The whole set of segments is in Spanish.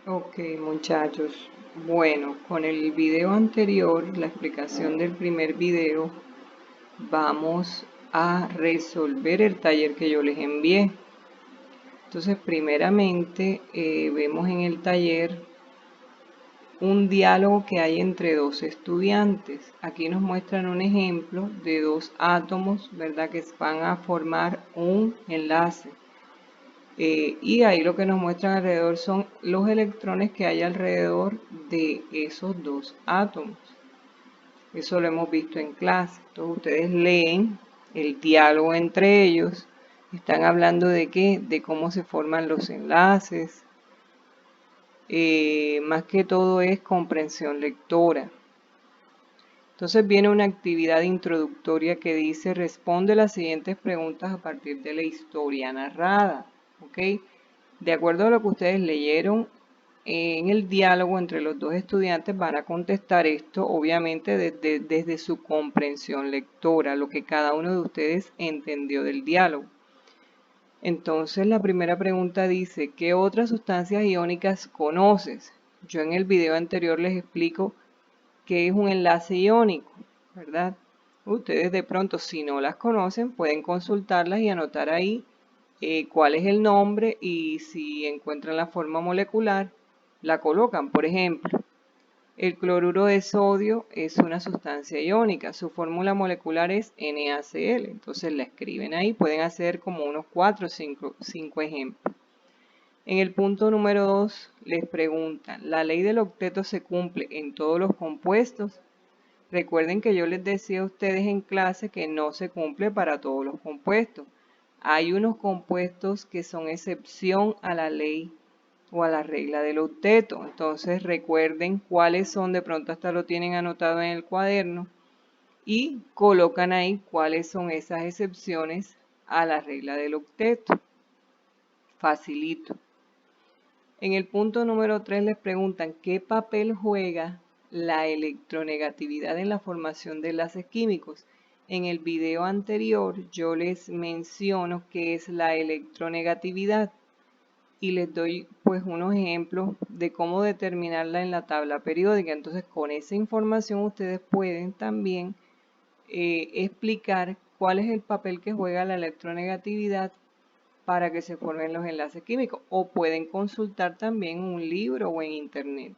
Ok, muchachos. Bueno, con el video anterior, la explicación del primer video, vamos a resolver el taller que yo les envié. Entonces, primeramente, vemos en el taller un diálogo que hay entre dos estudiantes. Aquí nos muestran un ejemplo de dos átomos, ¿verdad? Que van a formar un enlace. Y ahí lo que nos muestran alrededor son los electrones que hay alrededor de esos dos átomos. Eso lo hemos visto en clase. Entonces ustedes leen el diálogo entre ellos. Están hablando de qué, de cómo se forman los enlaces. Más que todo es comprensión lectora. Entonces viene una actividad introductoria que dice responde las siguientes preguntas a partir de la historia narrada. ¿Ok? De acuerdo a lo que ustedes leyeron en el diálogo entre los dos estudiantes, van a contestar esto obviamente desde su comprensión lectora, lo que cada uno de ustedes entendió del diálogo. Entonces la primera pregunta dice, ¿qué otras sustancias iónicas conoces? Yo en el video anterior les explico qué es un enlace iónico, ¿verdad? Ustedes de pronto, si no las conocen, pueden consultarlas y anotar ahí cuál es el nombre y si encuentran la forma molecular, la colocan. Por ejemplo, el cloruro de sodio es una sustancia iónica. Su fórmula molecular es NaCl. Entonces la escriben ahí. Pueden hacer como unos 4 o 5 ejemplos. En el punto número 2 les preguntan, ¿la ley del octeto se cumple en todos los compuestos? Recuerden que yo les decía a ustedes en clase que no se cumple para todos los compuestos. Hay unos compuestos que son excepción a la ley o a la regla del octeto. Entonces recuerden cuáles son, de pronto hasta lo tienen anotado en el cuaderno y colocan ahí cuáles son esas excepciones a la regla del octeto. Facilito. En el punto número 3 les preguntan ¿qué papel juega la electronegatividad en la formación de enlaces químicos? En el video anterior yo les menciono qué es la electronegatividad y les doy pues unos ejemplos de cómo determinarla en la tabla periódica. Entonces con esa información ustedes pueden también explicar cuál es el papel que juega la electronegatividad para que se formen los enlaces químicos o pueden consultar también un libro o en internet.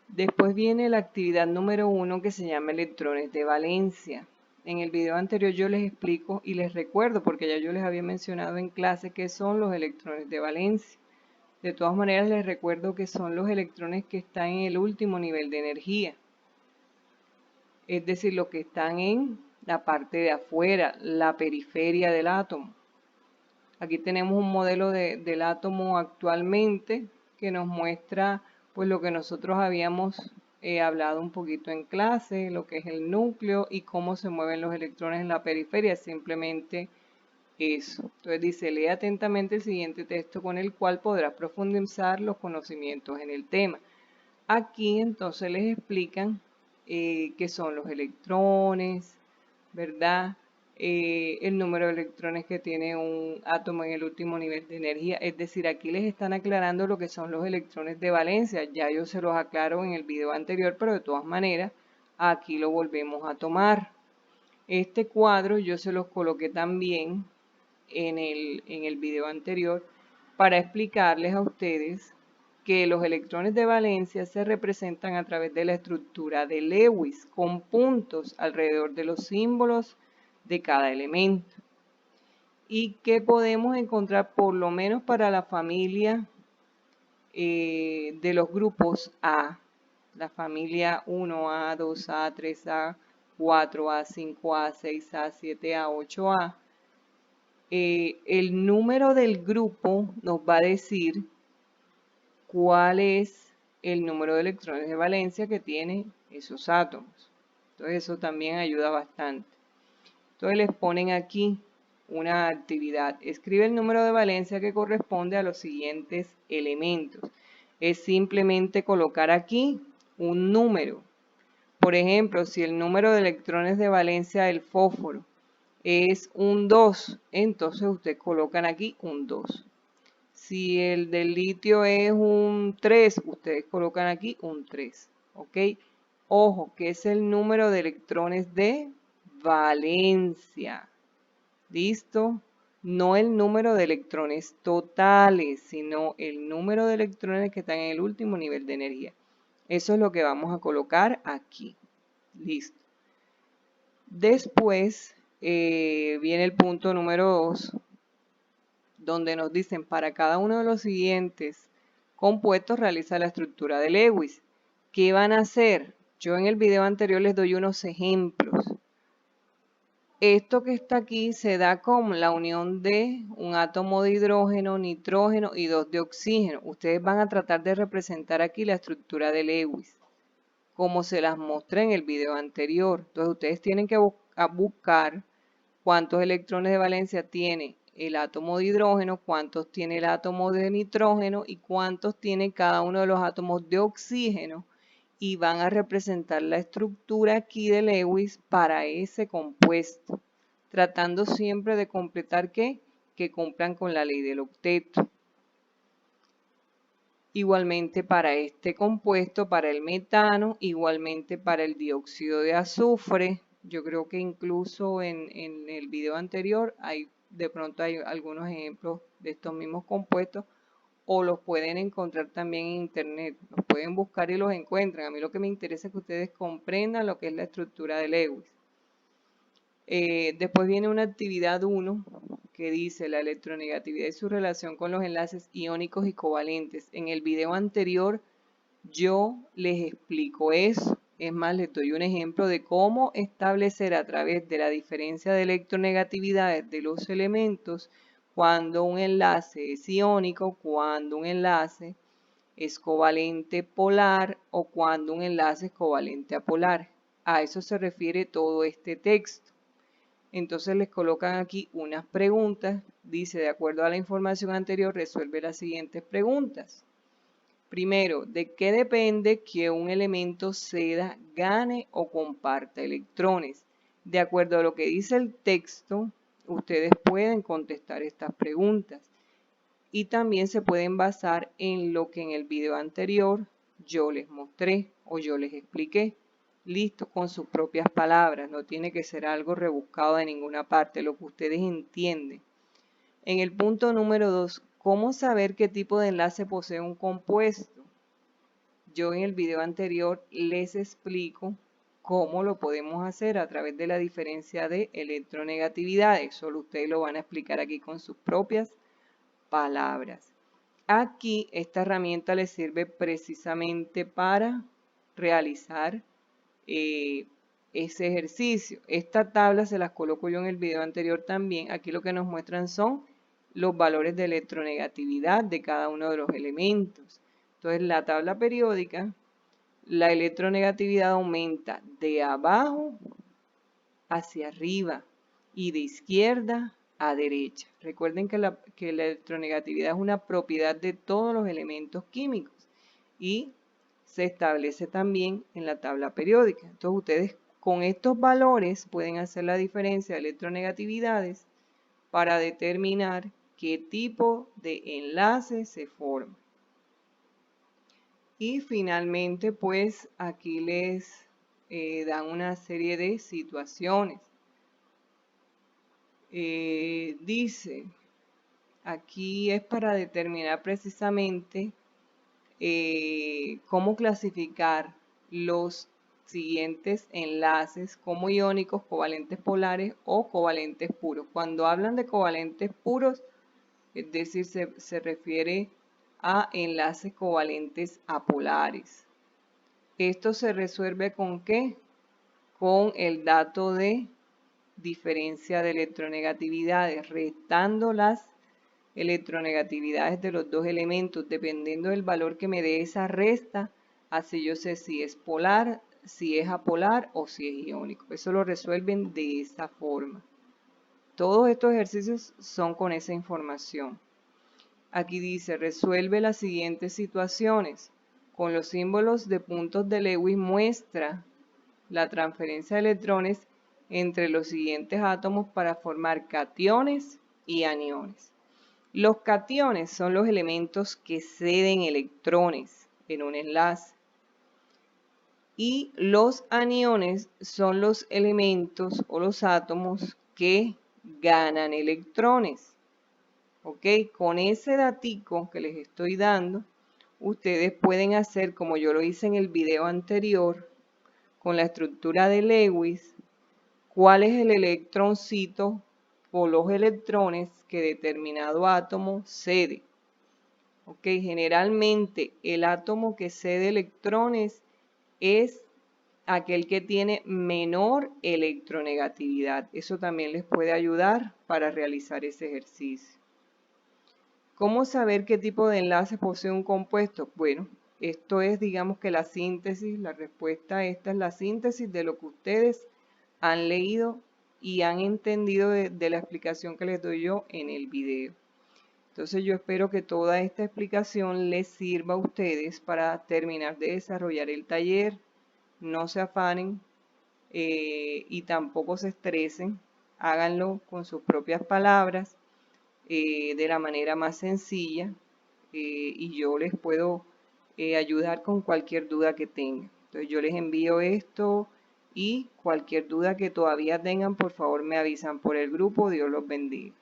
Después viene la actividad número 1 que se llama electrones de valencia. En el video anterior yo les explico y les recuerdo, porque ya yo les había mencionado en clase qué son los electrones de valencia. De todas maneras les recuerdo que son los electrones que están en el último nivel de energía. Es decir, los que están en la parte de afuera, la periferia del átomo. Aquí tenemos un modelo del átomo actualmente que nos muestra pues lo que nosotros habíamos hablado un poquito en clase, lo que es el núcleo y cómo se mueven los electrones en la periferia, simplemente eso. Entonces dice, lee atentamente el siguiente texto con el cual podrás profundizar los conocimientos en el tema. Aquí entonces les explican qué son los electrones, ¿verdad? El número de electrones que tiene un átomo en el último nivel de energía. Es decir, aquí les están aclarando lo que son los electrones de valencia. Ya yo se los aclaro en el video anterior, pero de todas maneras, aquí lo volvemos a tomar. Este cuadro yo se los coloqué también en el video anterior para explicarles a ustedes que los electrones de valencia se representan a través de la estructura de Lewis con puntos alrededor de los símbolos de cada elemento y que podemos encontrar por lo menos para la familia de los grupos A, la familia 1A, 2A, 3A, 4A, 5A, 6A, 7A, 8A. El número del grupo nos va a decir cuál es el número de electrones de valencia que tienen esos átomos. Entonces eso también ayuda bastante. Entonces les ponen aquí una actividad. Escribe el número de valencia que corresponde a los siguientes elementos. Es simplemente colocar aquí un número. Por ejemplo, si el número de electrones de valencia del fósforo es un 2, entonces ustedes colocan aquí un 2. Si el del litio es un 3, ustedes colocan aquí un 3, ¿ok? Ojo, que es el número de electrones de valencia. ¿Listo? No el número de electrones totales, sino el número de electrones que están en el último nivel de energía. Eso es lo que vamos a colocar aquí. Listo. Después viene el punto número 2, donde nos dicen para cada uno de los siguientes compuestos realiza la estructura de Lewis. ¿Qué van a hacer? Yo en el video anterior les doy unos ejemplos. Esto que está aquí se da con la unión de un átomo de hidrógeno, nitrógeno y 2 de oxígeno. Ustedes van a tratar de representar aquí la estructura de Lewis, como se las mostré en el video anterior. Entonces ustedes tienen que buscar cuántos electrones de valencia tiene el átomo de hidrógeno, cuántos tiene el átomo de nitrógeno y cuántos tiene cada uno de los átomos de oxígeno. Y van a representar la estructura aquí de Lewis para ese compuesto, tratando siempre de completar que cumplan con la ley del octeto. Igualmente para este compuesto, para el metano, igualmente para el dióxido de azufre. Yo creo que incluso en el video anterior de pronto hay algunos ejemplos de estos mismos compuestos, o los pueden encontrar también en internet. Los pueden buscar y los encuentran. A mí lo que me interesa es que ustedes comprendan lo que es la estructura de Lewis. Después viene una actividad 1 que dice la electronegatividad y su relación con los enlaces iónicos y covalentes. En el video anterior yo les explico eso. Es más, les doy un ejemplo de cómo establecer a través de la diferencia de electronegatividades de los elementos cuando un enlace es iónico, cuando un enlace es covalente polar o cuando un enlace es covalente apolar. A eso se refiere todo este texto. Entonces les colocan aquí unas preguntas. Dice, de acuerdo a la información anterior, resuelve las siguientes preguntas. Primero, ¿de qué depende que un elemento ceda, gane o comparta electrones? De acuerdo a lo que dice el texto, ustedes pueden contestar estas preguntas. Y también se pueden basar en lo que en el video anterior yo les mostré o yo les expliqué. Listo, con sus propias palabras. No tiene que ser algo rebuscado de ninguna parte, lo que ustedes entienden. En el punto número 2, ¿cómo saber qué tipo de enlace posee un compuesto? Yo en el video anterior les explico cómo lo podemos hacer a través de la diferencia de electronegatividades. Solo ustedes lo van a explicar aquí con sus propias palabras. Aquí esta herramienta les sirve precisamente para realizar ese ejercicio. Esta tabla se las coloco yo en el video anterior también. Aquí lo que nos muestran son los valores de electronegatividad de cada uno de los elementos. Entonces la tabla periódica, la electronegatividad aumenta de abajo hacia arriba y de izquierda a derecha. Recuerden que la electronegatividad es una propiedad de todos los elementos químicos y se establece también en la tabla periódica. Entonces ustedes con estos valores pueden hacer la diferencia de electronegatividades para determinar qué tipo de enlace se forma. Y finalmente pues aquí les dan una serie de situaciones. Dice, aquí es para determinar precisamente cómo clasificar los siguientes enlaces como iónicos, covalentes polares o covalentes puros. Cuando hablan de covalentes puros, es decir, se refiere a enlaces covalentes apolares. Esto se resuelve ¿con qué? Con el dato de diferencia de electronegatividades, restando las electronegatividades de los dos elementos, dependiendo del valor que me dé esa resta, así yo sé si es polar, si es apolar o si es iónico. Eso lo resuelven de esa forma. Todos estos ejercicios son con esa información. Aquí dice, resuelve las siguientes situaciones. Con los símbolos de puntos de Lewis muestra la transferencia de electrones entre los siguientes átomos para formar cationes y aniones. Los cationes son los elementos que ceden electrones en un enlace. Y los aniones son los elementos o los átomos que ganan electrones. ¿Ok? Con ese datico que les estoy dando, ustedes pueden hacer, como yo lo hice en el video anterior, con la estructura de Lewis, cuál es el electroncito o los electrones que determinado átomo cede. ¿Ok? Generalmente el átomo que cede electrones es aquel que tiene menor electronegatividad. Eso también les puede ayudar para realizar ese ejercicio. ¿Cómo saber qué tipo de enlace posee un compuesto? Bueno, esto es, digamos que la síntesis, la respuesta a esta es la síntesis de lo que ustedes han leído y han entendido de la explicación que les doy yo en el video. Entonces yo espero que toda esta explicación les sirva a ustedes para terminar de desarrollar el taller. No se afanen y tampoco se estresen. Háganlo con sus propias palabras, de la manera más sencilla, y yo les puedo ayudar con cualquier duda que tengan. Entonces yo les envío esto y cualquier duda que todavía tengan, por favor me avisan por el grupo. Dios los bendiga.